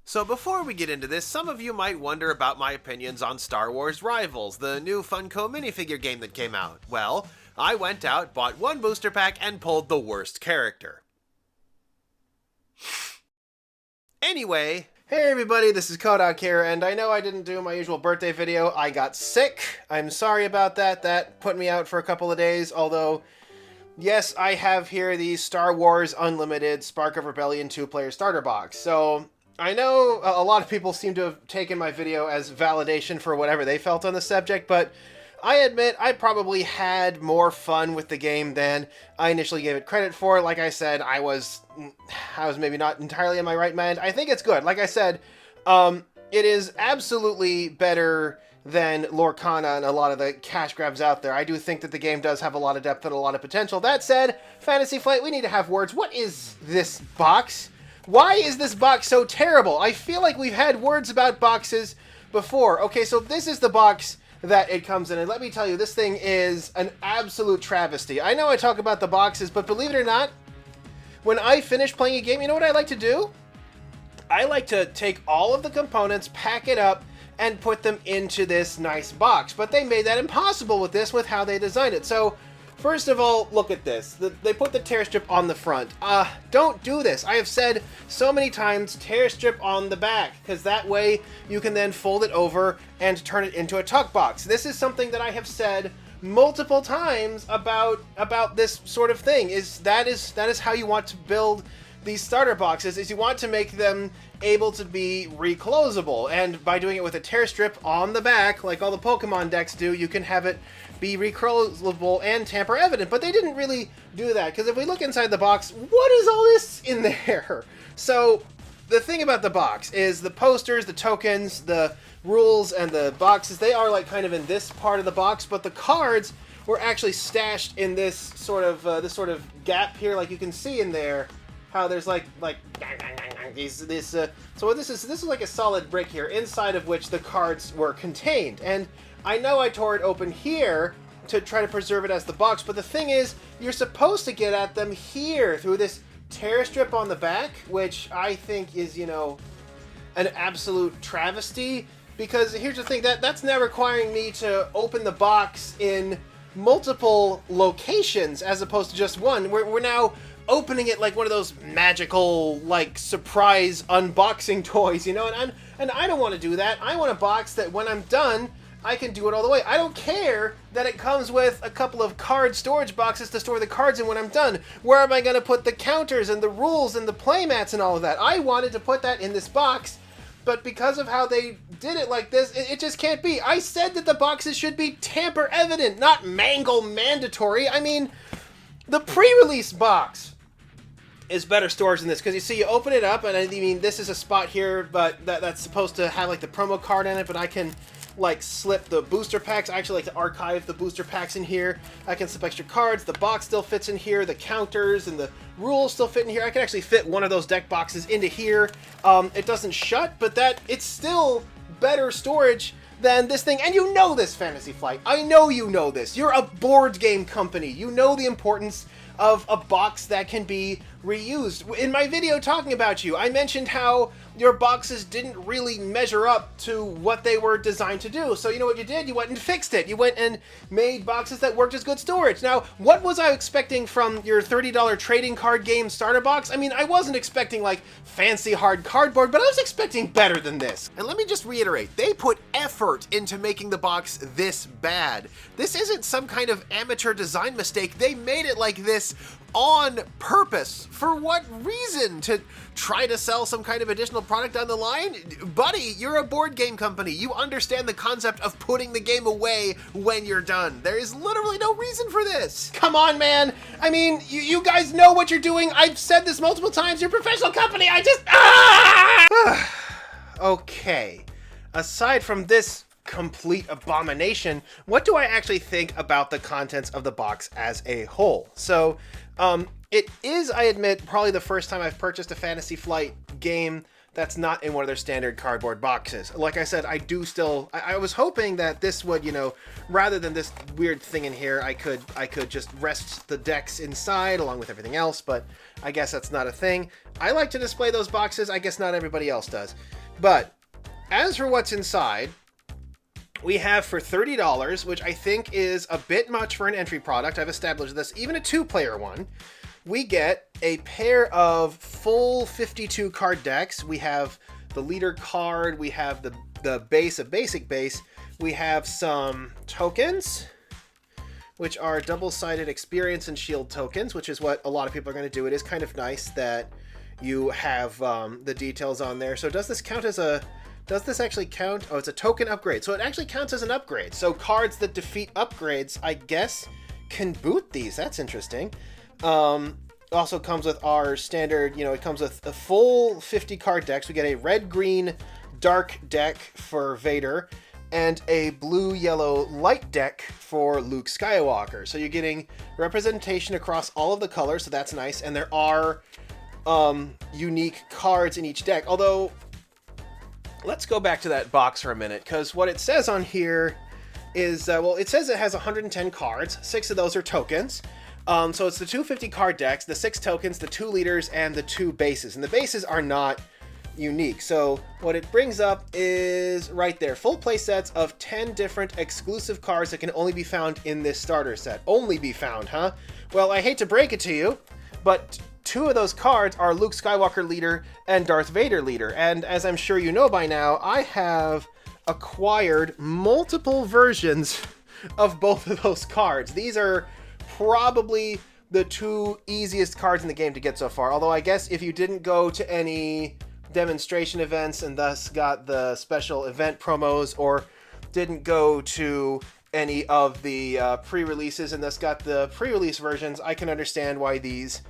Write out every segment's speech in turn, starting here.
So before we get into this, some of you might wonder about my opinions on Star Wars Rivals, the new Funko minifigure game that came out. Well, I went out, bought one booster pack, and pulled the worst character. Anyway, hey everybody, this is Kodak here, and I know I didn't do my usual birthday video. I got sick. I'm sorry about that. That put me out for a couple of days, although, yes, I have here the Star Wars Unlimited Spark of Rebellion 2-player starter box. So, I know a lot of people seem to have taken my video as validation for whatever they felt on the subject, but I admit I probably had more fun with the game than I initially gave it credit for. Like I said, I was maybe not entirely in my right mind. I think it's good. Like I said, it is absolutely better than Lorcana and a lot of the cash grabs out there. I do think that the game does have a lot of depth and a lot of potential. That said, Fantasy Flight, we need to have words. What is this box? Why is this box so terrible? I feel like we've had words about boxes before. Okay, so this is the box that it comes in, and let me tell you, this thing is an absolute travesty. I know I talk about the boxes, but believe it or not, when I finish playing a game, you know what I like to do? I like to take all of the components, pack it up, and put them into this nice box. But they made that impossible with this, with how they designed it. So, first of all, look at this. They put the tear strip on the front. Don't do this. I have said so many times, tear strip on the back, because that way you can then fold it over and turn it into a tuck box. This is something that I have said multiple times about this sort of thing. That is how you want to build these starter boxes, is you want to make them able to be reclosable, and by doing it with a tear strip on the back, like all the Pokemon decks do, you can have it be reclosable and tamper evident. But they didn't really do that, because if we look inside the box, what is all this in there? So the thing about the box is the posters, the tokens, the rules, and the boxes, they are like kind of in this part of the box, but the cards were actually stashed in this sort of gap here, like you can see in there how there's like so this is like a solid brick here, inside of which the cards were contained. And I know I tore it open here to try to preserve it as the box, but the thing is, you're supposed to get at them here through this tear strip on the back, which I think is, you know, an absolute travesty, because here's the thing, that's now requiring me to open the box in multiple locations as opposed to just one. We're now opening it like one of those magical, like, surprise unboxing toys, you know, and I don't want to do that. I want a box that when I'm done, I can do it all the way. I don't care that it comes with a couple of card storage boxes to store the cards in when I'm done. Where am I going to put the counters and the rules and the playmats and all of that? I wanted to put that in this box, but because of how they did it like this, it just can't be. I said that the boxes should be tamper evident, not mangle mandatory. I mean, the pre-release box is better storage than this, because you see, you open it up, and I mean, this is a spot here, but that's supposed to have like the promo card in it, but I can like slip the booster packs. I actually like to archive the booster packs in here. I can slip extra cards. The box still fits in here. The counters and the rules still fit in here. I can actually fit one of those deck boxes into here. It doesn't shut, but it's still better storage than this thing. And you know this, Fantasy Flight. I know you know this. You're a board game company. You know the importance of a box that can be reused. In my video talking about you, I mentioned how your boxes didn't really measure up to what they were designed to do. So you know what you did? You went and fixed it. You went and made boxes that worked as good storage. Now, what was I expecting from your $30 trading card game starter box? I mean, I wasn't expecting like fancy hard cardboard, but I was expecting better than this. And let me just reiterate, they put effort into making the box this bad. This isn't some kind of amateur design mistake. They made it like this on purpose. For what reason? To try to sell some kind of additional product down the line? Buddy, you're a board game company. You understand the concept of putting the game away when you're done. There is literally no reason for this. Come on, man. I mean, you guys know what you're doing. I've said this multiple times. You're a professional company. Okay. Aside from this complete abomination, what do I actually think about the contents of the box as a whole? So, it is, I admit, probably the first time I've purchased a Fantasy Flight game that's not in one of their standard cardboard boxes. Like I said, I was hoping that this would, rather than this weird thing in here, I could just rest the decks inside along with everything else, but I guess that's not a thing. I like to display those boxes. I guess not everybody else does. But as for what's inside, we have for $30, which I think is a bit much for an entry product. I've established this, even a 2-player one. We get a pair of full 52 card decks. We have the leader card. We have the base of basic base. We have some tokens, which are double-sided experience and shield tokens, which is what a lot of people are going to do. It is kind of nice that you have the details on there. So does this count as a... Does this actually count? Oh, it's a token upgrade. So it actually counts as an upgrade. So cards that defeat upgrades, I guess, can boot these. That's interesting. Also comes with our standard, it comes with a full 50 card decks. We get a red-green dark deck for Vader and a blue-yellow light deck for Luke Skywalker. So you're getting representation across all of the colors, so that's nice. And there are unique cards in each deck. Although, let's go back to that box for a minute, because what it says on here is, it says it has 110 cards. 6 of those are tokens. So it's the 250 card decks, the 6 tokens, the 2 leaders, and the 2 bases. And the bases are not unique. So what it brings up is right there, full play sets of 10 different exclusive cards that can only be found in this starter set. Only be found, huh? Well, I hate to break it to you, but 2 of those cards are Luke Skywalker leader and Darth Vader leader. And as I'm sure you know by now, I have acquired multiple versions of both of those cards. These are probably the 2 easiest cards in the game to get so far. Although I guess if you didn't go to any demonstration events and thus got the special event promos, or didn't go to any of the pre-releases and thus got the pre-release versions, I can understand why these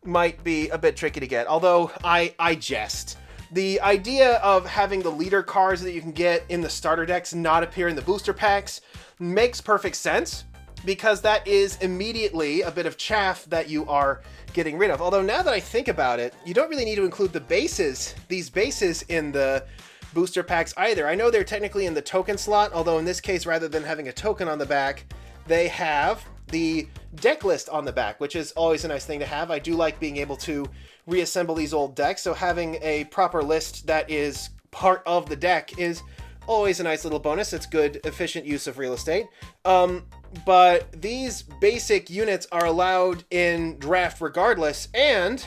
might be a bit tricky to get. Although I jest. The idea of having the leader cards that you can get in the starter decks not appear in the booster packs makes perfect sense, because that is immediately a bit of chaff that you are getting rid of. Although now that I think about it, you don't really need to include these bases in the booster packs either. I know they're technically in the token slot, although in this case, rather than having a token on the back, they have the deck list on the back, which is always a nice thing to have. I do like being able to reassemble these old decks, so having a proper list that is part of the deck is always a nice little bonus. It's good, efficient use of real estate. But these basic units are allowed in draft regardless, and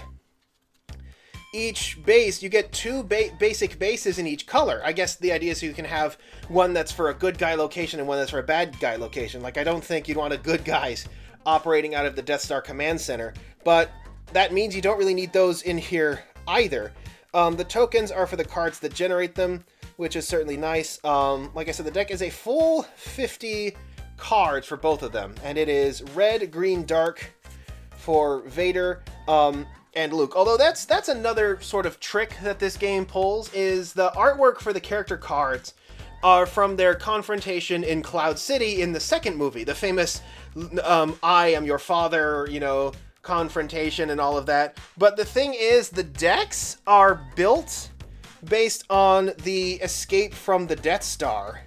each base, you get 2 basic bases in each color. I guess the idea is you can have one that's for a good guy location and one that's for a bad guy location. Like, I don't think you'd want a good guys operating out of the Death Star Command Center, but that means you don't really need those in here either. The tokens are for the cards that generate them, which is certainly nice. Like I said, the deck is a full 50 cards for both of them, and it is red, green, dark for Vader and Luke. Although that's another sort of trick that this game pulls, is the artwork for the character cards are from their confrontation in Cloud City in the second movie, the famous I am your father, confrontation and all of that. But the thing is, the decks are built based on the escape from the Death Star.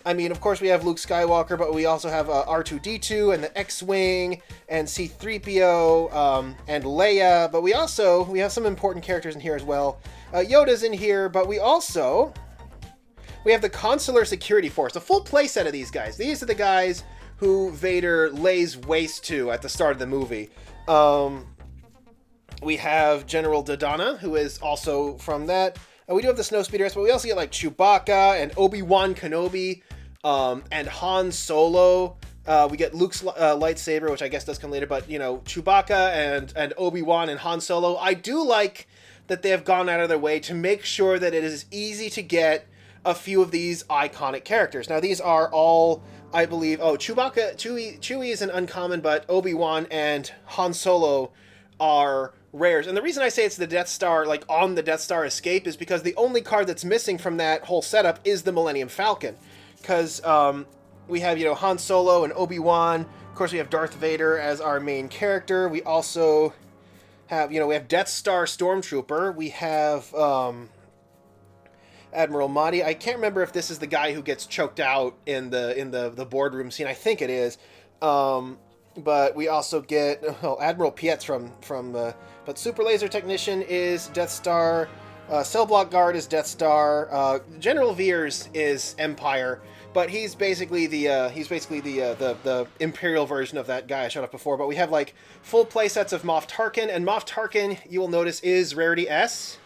I mean, of course, we have Luke Skywalker, but we also have R2-D2 and the X-Wing and C-3PO and Leia. But we have some important characters in here as well. Yoda's in here, but we have the Consular Security Force, a full playset of these guys. These are the guys who Vader lays waste to at the start of the movie. We have General Dodonna, who is also from that. We do have the Snowspeeders, but we also get like Chewbacca and Obi-Wan Kenobi and Han Solo. We get Luke's lightsaber, which I guess does come later, but Chewbacca and Obi-Wan and Han Solo. I do like that they have gone out of their way to make sure that it is easy to get a few of these iconic characters. Now, these are all, I believe, Chewie is an uncommon, but Obi-Wan and Han Solo are rares. And the reason I say it's the Death Star, like on the Death Star escape, is because the only card that's missing from that whole setup is the Millennium Falcon. Because we have, Han Solo and Obi-Wan. Of course, we have Darth Vader as our main character. We also have, we have Death Star Stormtrooper. We have Admiral Mahdi. I can't remember if this is the guy who gets choked out in the boardroom scene. I think it is. But we also get Admiral Pietz but Super Laser Technician is Death Star. Cell Block Guard is Death Star. General Veers is Empire, but he's basically the Imperial version of that guy I showed up before. But we have like full playsets of Moff Tarkin, and Moff Tarkin, you will notice, is Rarity S.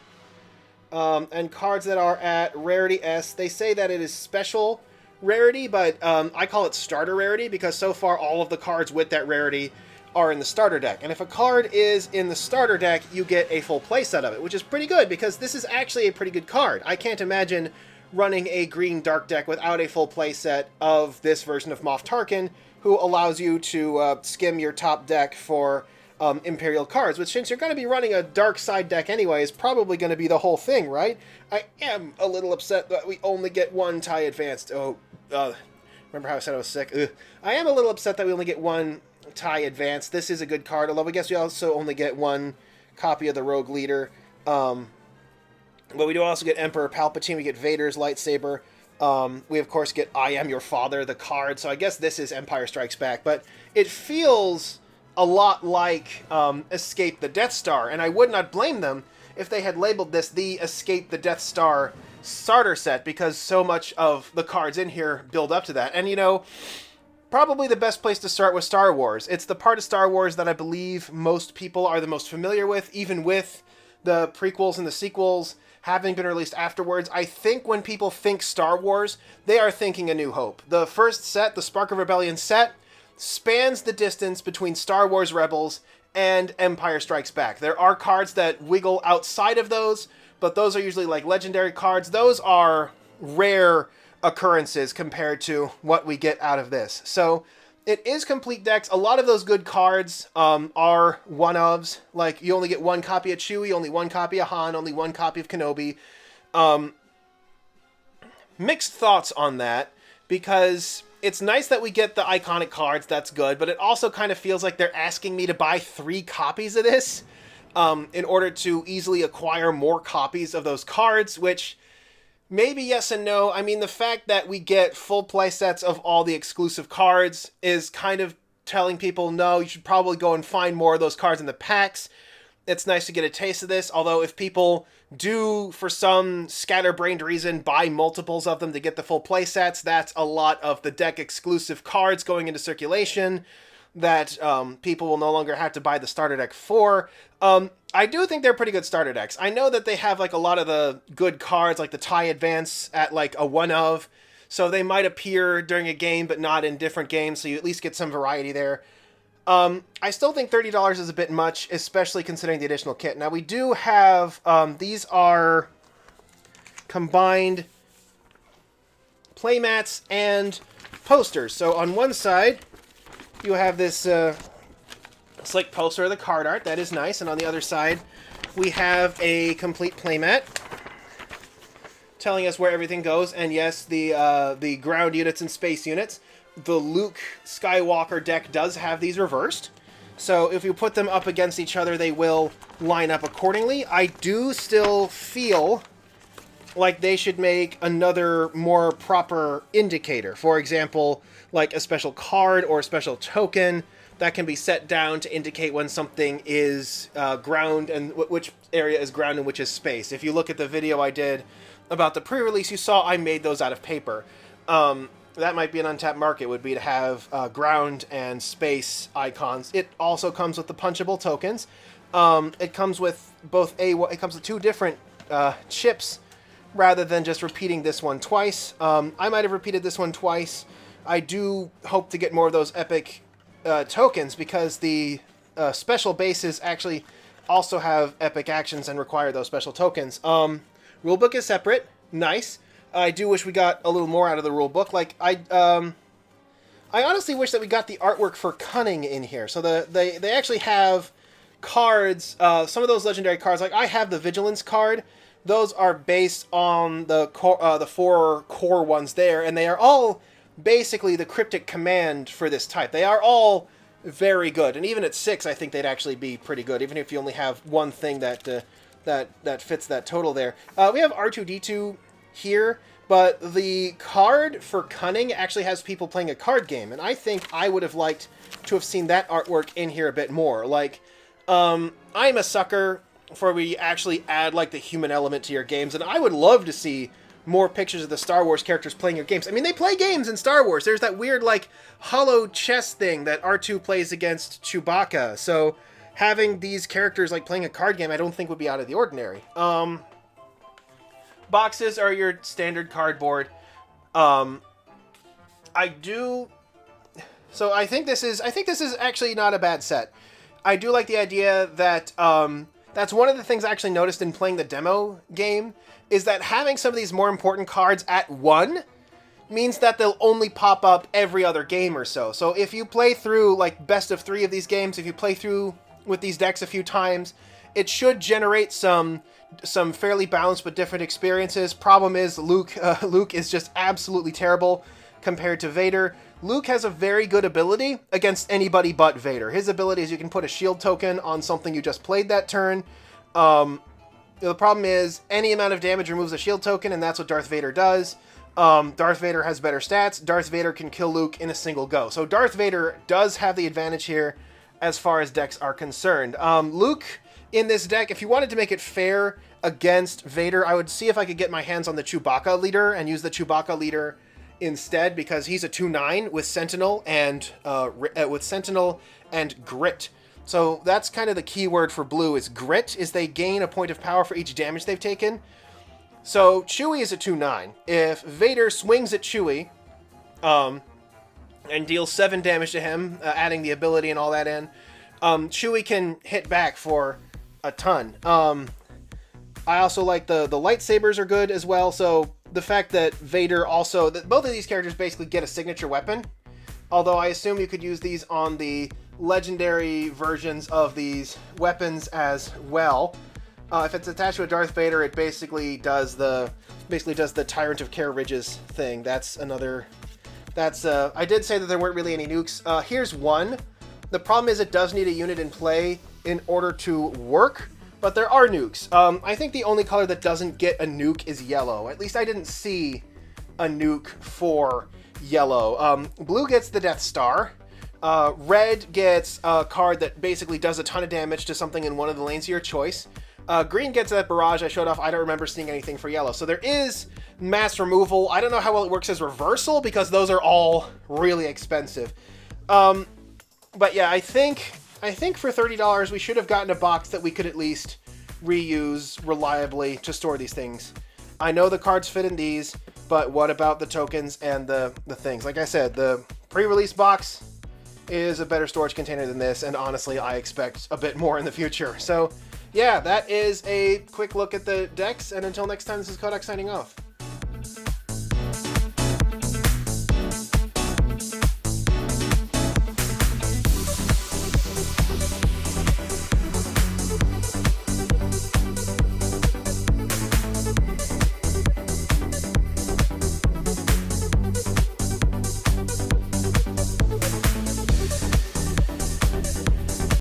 And cards that are at Rarity S, they say that it is special rarity, but I call it starter rarity because so far all of the cards with that rarity are in the starter deck. And if a card is in the starter deck, you get a full playset of it, which is pretty good because this is actually a pretty good card. I can't imagine running a green dark deck without a full playset of this version of Moff Tarkin, who allows you to skim your top deck for Imperial cards, which, since you're going to be running a dark side deck anyway, is probably going to be the whole thing, right? I am a little upset that we only get one TIE Advanced. Remember how I said I was sick? Ugh. I am a little upset that we only get one TIE Advanced. This is a good card, although I guess we also only get one copy of the Rogue Leader. But we do also get Emperor Palpatine, we get Vader's lightsaber. We, of course, get I Am Your Father, the card, so I guess this is Empire Strikes Back. But it feels a lot like Escape the Death Star, and I would not blame them if they had labeled this the Escape the Death Star starter set, because so much of the cards in here build up to that. And, you know, probably the best place to start with Star Wars. It's the part of Star Wars that I believe most people are the most familiar with, even with the prequels and the sequels having been released afterwards. I think when people think Star Wars, they are thinking A New Hope. The first set, the Spark of Rebellion set, spans the distance between Star Wars Rebels and Empire Strikes Back. There are cards that wiggle outside of those, but those are usually like legendary cards. Those are rare occurrences compared to what we get out of this. So it is complete decks. A lot of those good cards are one-ofs. Like, you only get one copy of Chewie, only one copy of Han, only one copy of Kenobi. Mixed thoughts on that, because it's nice that we get the iconic cards, that's good, but it also kind of feels like they're asking me to buy 3 copies of this in order to easily acquire more copies of those cards, which maybe yes and no. I mean, the fact that we get full playsets of all the exclusive cards is kind of telling people, no, you should probably go and find more of those cards in the packs. It's nice to get a taste of this, although if people do, for some scatterbrained reason, buy multiples of them to get the full playsets, that's a lot of the deck exclusive cards going into circulation that people will no longer have to buy the starter deck for. I do think they're pretty good starter decks. I know that they have like a lot of the good cards, like the TIE Advance at like a one-of, so they might appear during a game but not in different games, so you at least get some variety there. I still think $30 is a bit much, especially considering the additional kit. Now, we do have, these are combined playmats and posters. So on one side, you have this slick poster of the card art. That is nice. And on the other side, we have a complete playmat telling us where everything goes. And yes, the ground units and space units. The Luke Skywalker deck does have these reversed. So if you put them up against each other, they will line up accordingly. I do still feel like they should make another more proper indicator. For example, like a special card or a special token that can be set down to indicate when something is ground and which area is ground and which is space. If you look at the video I did about the pre-release, you saw I made those out of paper. That might be an untapped market, would be to have ground and space icons. It also comes with the punchable tokens. It comes with it comes with 2 different chips rather than just repeating this one twice. I might have repeated this one twice. I do hope to get more of those epic tokens because the special bases actually also have epic actions and require those special tokens. Rulebook is separate. Nice. I do wish we got a little more out of the rulebook. Like, I honestly wish that we got the artwork for Cunning in here. So they actually have cards, some of those legendary cards. Like, I have the Vigilance card. Those are based on the 4 core ones there, and they are all basically the cryptic command for this type. They are all very good, and even at 6, I think they'd actually be pretty good, even if you only have one thing that fits that total there. We have R2-D2 here, but the card for Cunning actually has people playing a card game, and I think I would have liked to have seen that artwork in here a bit more. Like, I'm a sucker for where you actually add, like, the human element to your games, and I would love to see more pictures of the Star Wars characters playing your games. I mean, they play games in Star Wars. There's that weird, like, hollow chess thing that R2 plays against Chewbacca, so having these characters, like, playing a card game, I don't think would be out of the ordinary. Boxes are your standard cardboard. I think this is actually not a bad set. I do like the idea that that's one of the things I actually noticed in playing the demo game, is that having some of these more important cards at 1 means that they'll only pop up every other game or so. So if you play through, like, best of 3 of these games, if you play through with these decks a few times, it should generate some fairly balanced but different experiences. Problem is, Luke is just absolutely terrible compared to Vader. Luke has a very good ability against anybody but Vader. His ability is you can put a shield token on something you just played that turn. The problem is any amount of damage removes a shield token, and that's what Darth Vader does. Darth Vader has better stats. Darth Vader can kill Luke in a single go. So Darth Vader does have the advantage here as far as decks are concerned. Luke, in this deck, if you wanted to make it fair against Vader, I would see if I could get my hands on the Chewbacca leader and use the Chewbacca leader instead, because he's a 2/9 with Sentinel and Grit. So that's kind of the key word for blue, is Grit, is they gain a point of power for each damage they've taken. So Chewie is a 2/9. If Vader swings at Chewie, and deals 7 damage to him, adding the ability and all that in, Chewie can hit back for a ton. I also like the lightsabers are good as well, so the fact that Vader also, that both of these characters basically get a signature weapon, although I assume you could use these on the legendary versions of these weapons as well. If it's attached to a Darth Vader, it basically does the Tyrant of Care Ridges thing. I did say that there weren't really any nukes. Here's one. The problem is it does need a unit in play in order to work, but there are nukes. I think the only color that doesn't get a nuke is yellow. At least I didn't see a nuke for yellow. Blue gets the Death Star. Red gets a card that basically does a ton of damage to something in one of the lanes of your choice. Green gets that barrage I showed off. I don't remember seeing anything for yellow. So there is mass removal. I don't know how well it works as reversal, because those are all really expensive. But yeah, I think for $30 we should have gotten a box that we could at least reuse reliably to store these things. I know the cards fit in these, but what about the tokens and the things? Like I said, the pre-release box is a better storage container than this, and honestly, I expect a bit more in the future. So yeah, that is a quick look at the decks, and until next time, this is Kodak signing off.